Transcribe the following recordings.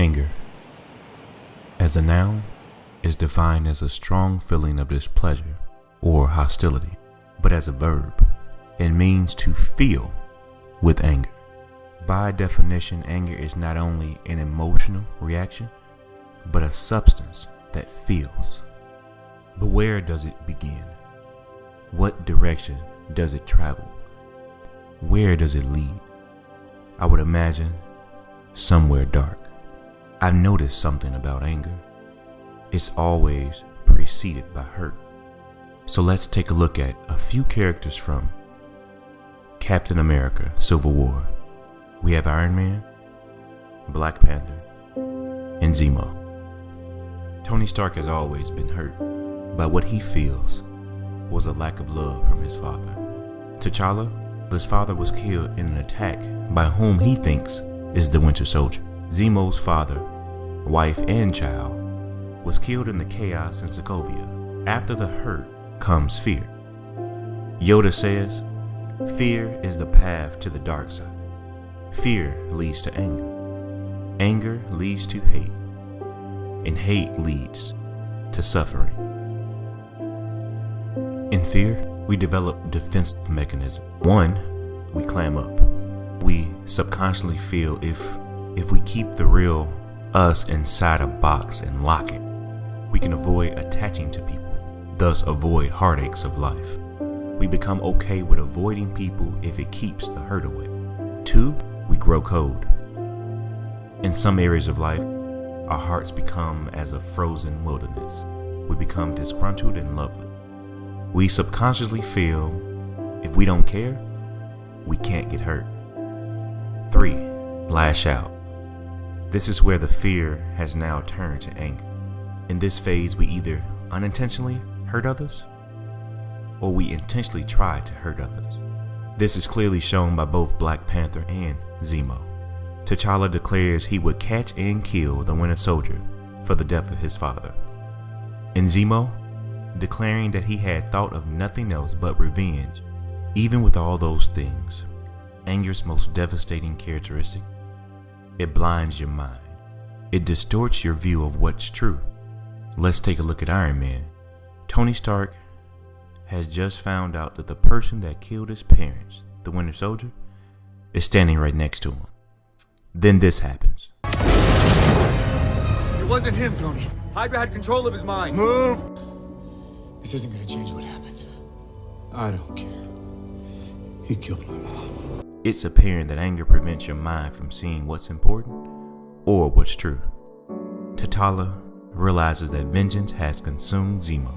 Anger, as a noun, is defined as a strong feeling of displeasure or hostility, but as a verb, it means to feel with anger. By definition, anger is not only an emotional reaction, but a substance that feels. But where does it begin? What direction does it travel? Where does it lead? I would imagine somewhere dark. I've noticed something about anger. It's always preceded by hurt. So let's take a look at a few characters from Captain America: Civil War. We have Iron Man, Black Panther, and Zemo. Tony Stark has always been hurt by what he feels was a lack of love from his father. T'Challa, his father was killed in an attack by whom he thinks is the Winter Soldier. Zemo's father, wife, and child was killed in the chaos in Sokovia. After the hurt comes fear. Yoda says, fear is the path to the dark side. Fear leads to anger. Anger leads to hate. And hate leads to suffering. In fear, we develop defensive mechanisms. One, we clam up. We subconsciously feel if we keep the real us inside a box and lock it, we can avoid attaching to people, thus avoid heartaches of life. We become okay with avoiding people if it keeps the hurt away. Two, we grow cold. In some areas of life, our hearts become as a frozen wilderness. We become disgruntled and loveless. We subconsciously feel if we don't care, we can't get hurt. Three, lash out. This is where the fear has now turned to anger. In this phase, we either unintentionally hurt others or we intentionally try to hurt others. This is clearly shown by both Black Panther and Zemo. T'Challa declares he would catch and kill the Winter Soldier for the death of his father. And Zemo, declaring that he had thought of nothing else but revenge, even with all those things. Anger's most devastating characteristic: it blinds your mind. It distorts your view of what's true. Let's take a look at Iron Man. Tony Stark has just found out that the person that killed his parents, the Winter Soldier, is standing right next to him. Then this happens. It wasn't him, Tony. Hydra had control of his mind. Move! This isn't gonna change what happened. I don't care. He killed my mom. It's apparent that anger prevents your mind from seeing what's important or what's true. T'Challa realizes that vengeance has consumed Zemo.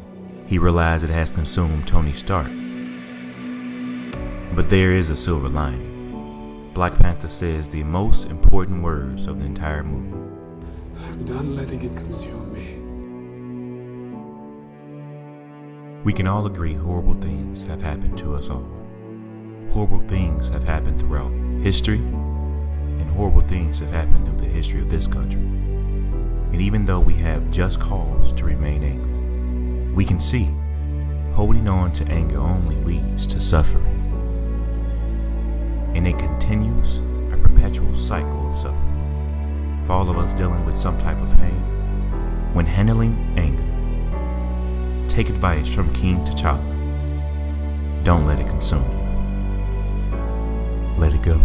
He realizes it has consumed Tony Stark. But there is a silver lining. Black Panther says the most important words of the entire movie. I'm done letting it consume me. We can all agree horrible things have happened to us all. Horrible things have happened throughout history, and horrible things have happened through the history of this country. And even though we have just cause to remain angry, we can see holding on to anger only leads to suffering. And it continues a perpetual cycle of suffering. For all of us dealing with some type of pain, when handling anger, take advice from King T'Challa. Don't let it consume you. Let it go.